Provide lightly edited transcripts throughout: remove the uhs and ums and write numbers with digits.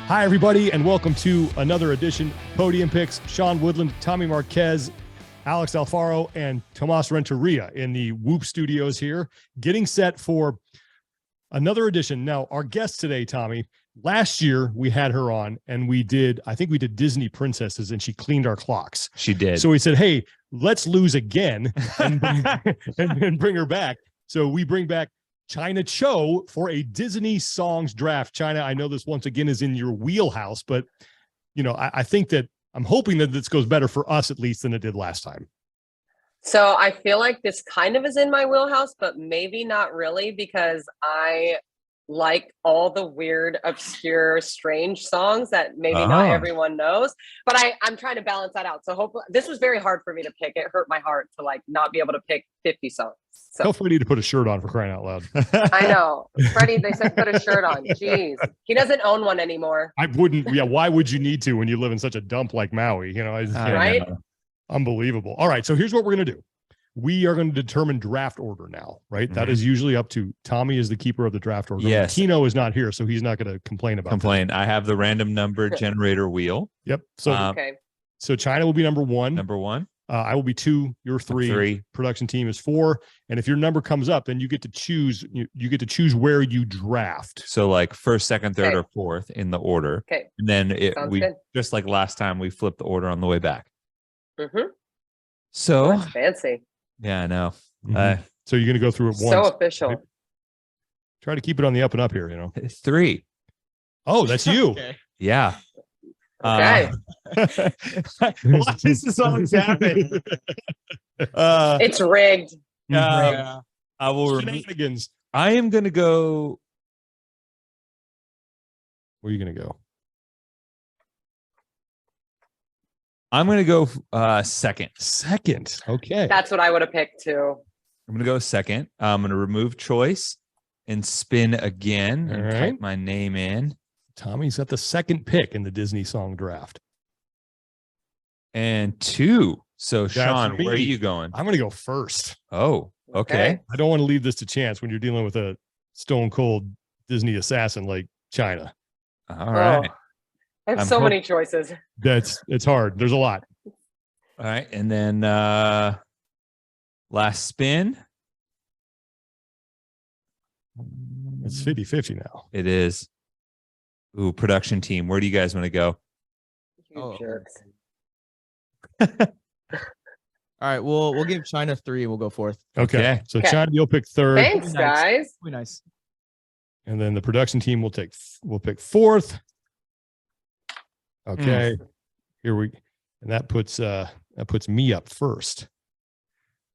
Hi, everybody, and welcome to another edition Podium Picks. Sean Woodland, Tommy Marquez, Alex Alfaro, and Tomas Renteria in the Whoop Studios here, getting set for another edition. Now, our guest today, Tommy, last year we had her on, and I think we did Disney princesses, and she cleaned our clocks. She did. So we said, hey, let's lose again and bring her back. So we bring back Chyna Cho for a Disney songs draft. Chyna, I know this once again is in your wheelhouse, but I think that I'm hoping that this goes better for us at least than it did last time. So I feel like this kind of is in my wheelhouse, but maybe not really, because I like all the weird, obscure, strange songs that maybe not everyone knows, but I'm trying to balance that out. So hopefully this was very hard for me to pick. It hurt my heart to not be able to pick 50 songs. So tell Freddie to put a shirt on, for crying out loud. I know. Freddie, they said put a shirt on. Jeez. He doesn't own one anymore. I wouldn't. Yeah. Why would you need to when you live in such a dump like Maui? Right? Unbelievable. All right. So here's what we're going to do. We are going to determine draft order now, right? Mm-hmm. That is usually up to Tommy is the keeper of the draft order. Yes. Tino is not here, so he's not going to complain about that. I have the random number generator wheel. Yep. So, So Chyna will be number one. I will be 2. You're 3. Production team is 4. And if your number comes up, then you get to choose. You get to choose where you draft. So like first, second, third, or fourth in the order. Okay. And then just like last time, we flip the order on the way back. Mm-hmm. So that's fancy. Yeah, I know. Mm-hmm. So you're going to go through it once. So official. Right? Try to keep it on the up and up here, 3. Oh, that's you. Okay. Yeah. Okay. Why does this always happen? It's rigged. I will shenanigans. I am going to go. Where are you going to go? I'm going to go second. Second. Okay. That's what I would have picked too. I'm going to go second. I'm going to remove choice and spin again and type my name in. Tommy's got the second pick in the Disney song draft. And 2. So Sean, where are you going? I'm going to go first. Oh, okay. I don't want to leave this to chance when you're dealing with a stone cold Disney assassin like Chyna. All right. I have so many choices. It's hard. There's a lot. All right. And then last spin. It's 50-50 now. It is. Ooh, production team. Where do you guys want to go? You jerks. All right. We'll give Chyna 3 and we'll go 4th. Okay. So Chyna, you'll pick 3rd. Thanks, guys. Be nice. And then the production team will pick 4th. Okay, and that puts me up first.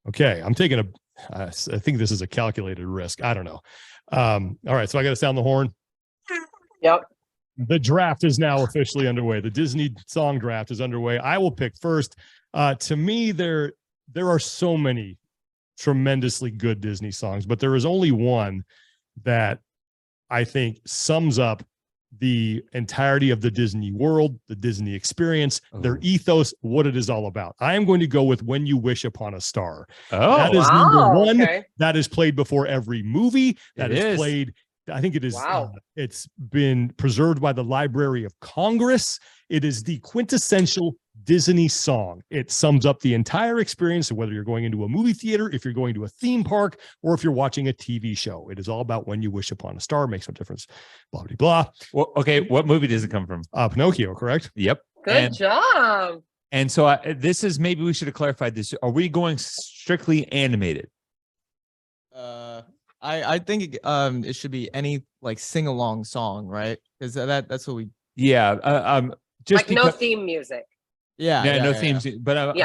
Okay, I'm taking I think this is a calculated risk. I don't know. All right, so I got to sound the horn. Yep. The draft is now officially underway. The Disney song draft is underway. I will pick first. To me, there are so many tremendously good Disney songs, but there is only one that I think sums up the entirety of the Disney world, the Disney experience, their ethos, what it is all about. I am going to go with When You Wish Upon a Star. Oh, that is number 1. Okay. That is played before every movie. That is played. I think it is. Wow. It's been preserved by the Library of Congress. It is the quintessential Disney song. It sums up the entire experience of whether you're going into a movie theater, if you're going to a theme park, or if you're watching a TV show. It is all about When You Wish Upon a Star. Makes no difference. Blah, blah, blah. Well, okay. What movie does it come from? Pinocchio, correct? Yep. Good job. And so this is, maybe we should have clarified this. Are we going strictly animated? I think it should be any sing-along song, right? Because that's what we. Yeah. Just no theme music. No themes. But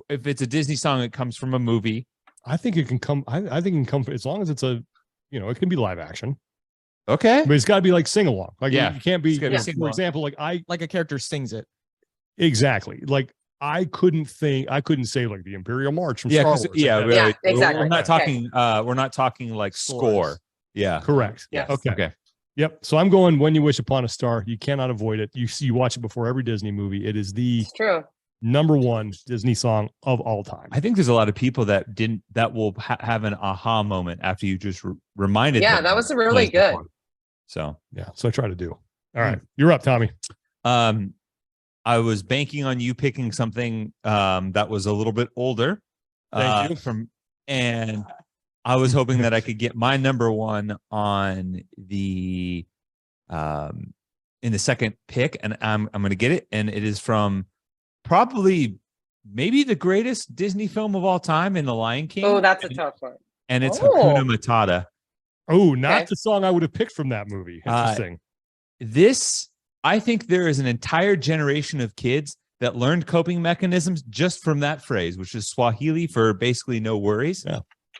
if it's a Disney song, it comes from a movie. I think it can come. I think it can come as long as it's it can be live action. Okay, but it's got to be sing along. It can't be. For example, a character sings it. Exactly. I couldn't say the Imperial March from Star Wars. Right. Exactly. We're not talking. We're not talking score. Yeah. Correct. Yes. Okay. Yep. So I'm going When You Wish Upon a Star. You cannot avoid it. You watch it before every Disney movie. It is It's true. number one Disney song of all time. I think there's a lot of people that will have an aha moment after you just reminded them. Yeah, that was really good. So yeah, so I try to do. All right, you're up, Tommy. I was banking on you picking something that was a little bit older. Thank you. And I was hoping that I could get my number one on the in the second pick, and I'm going to get it, and it is from probably maybe the greatest Disney film of all time, in The Lion King. Oh, that's a tough one. And it's Hakuna Matata. Oh, not the song I would have picked from that movie. Interesting. I think there is an entire generation of kids that learned coping mechanisms just from that phrase, which is Swahili for basically no worries. Yeah.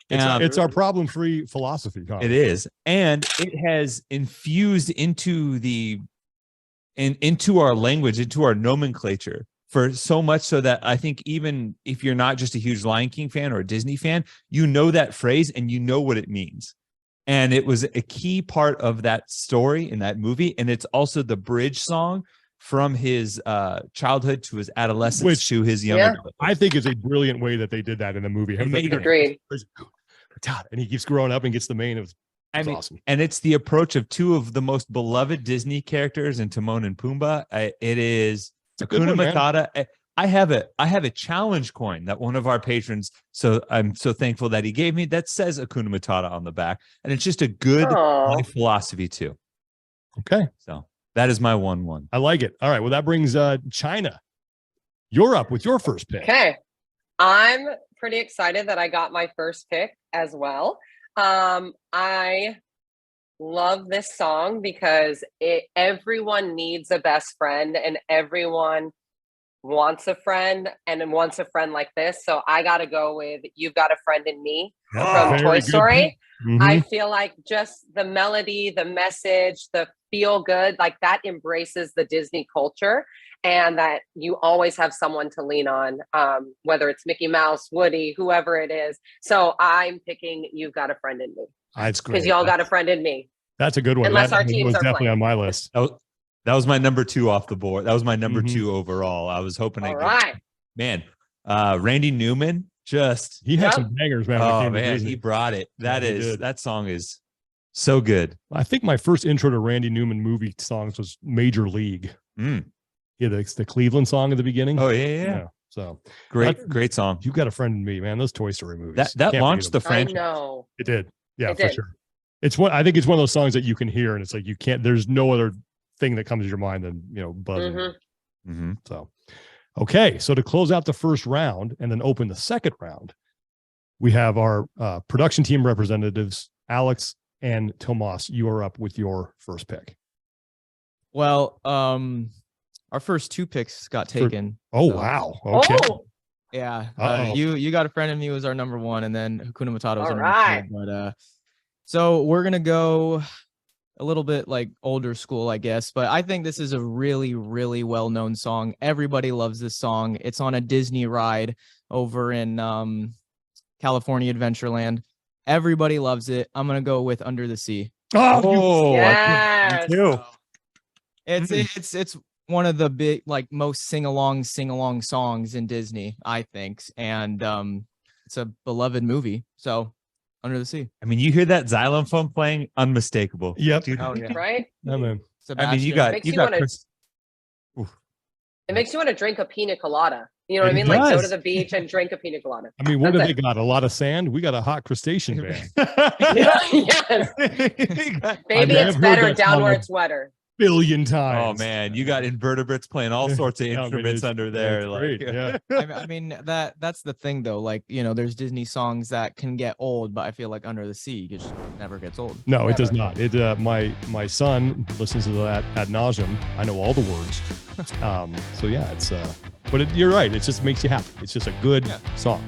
It's our problem-free philosophy. Connor. It is. And it has infused into into our language, into our nomenclature, for so much so that I think even if you're not just a huge Lion King fan or a Disney fan, you know that phrase and you know what it means. And it was a key part of that story in that movie. And it's also the bridge song from his childhood to his adolescence to his younger. Yeah. I think it's a brilliant way that they did that in the movie. Agreed. And he keeps growing up and gets the mane of. Awesome. And it's the approach of two of the most beloved Disney characters in Timon and Pumbaa. It is Hakuna Matata. I have a challenge coin that one of our patrons, so I'm so thankful that he gave me, that says Hakuna Matata on the back, and it's just a good life philosophy too. Okay, so that is my 1-1. I like it. All right, well that brings Chyna. You're up with your first pick. Okay, I'm pretty excited that I got my first pick as well. I love this song because everyone needs a best friend, and everyone wants a friend, and wants a friend like this. So I got to go with You've Got a Friend in Me from Toy Story. Mm-hmm. I feel like just the melody, the message, the feel good, like that embraces the Disney culture, and that you always have someone to lean on, whether it's Mickey Mouse, Woody, whoever it is. So I'm picking You've Got a Friend in Me. That's great. Because y'all got a friend in me. That's a good one. Unless our teams was are definitely playing. On my list. That was my number 2 off the board. That was my number 2 overall. I was hoping. Man, Randy Newman he had some bangers, man. Oh man, he brought it. That song is so good. I think my first intro to Randy Newman movie songs was Major League. Yeah, the Cleveland song at the beginning. Oh yeah. So great song. You Got a Friend in Me, man. Those Toy Story movies that launched the franchise. I know. It did. Yeah, for sure. I think it's one of those songs that you can hear and it's like there's no other thing that comes to your mind than buzzing. Mm-hmm. So okay, so to close out the first round and then open the second round, we have our production team representatives, Alex and Tomas. You are up with your first pick. Well, our first 2 picks got taken. Wow. Okay. Yeah. You Got a Friend in Me was our number 1, and then Hakuna Matata was our number 2. But so we're gonna go a little bit like older school, I guess, but I think this is a really, really well-known song. Everybody loves this song. It's on a Disney ride over in California Adventureland. Everybody loves it. I'm gonna go with Under the Sea. Yes. Me too. It's one of the big, like, most sing-along songs in Disney, I think, and it's a beloved movie. So Under the Sea. I mean, you hear that xylophone playing, unmistakable. Yep. Dude. Oh, yeah. Right? Yeah, man. Sebastian. I mean, you got Chris. It makes you want to drink a pina colada. You know what I mean? Like go to the beach and drink a pina colada. I mean, what do they got? A lot of sand? We got a hot crustacean band. Yes. Maybe it's better down where it's wetter. Billion times. Oh man, you got invertebrates playing all sorts of instruments under there. Like, yeah. I mean that's the thing though. Like, there's Disney songs that can get old, but I feel like Under the Sea just never gets old. No, it does not. It my son listens to that ad nauseum. I know all the words. So yeah, it's but you're right. It just makes you happy. It's just a good song.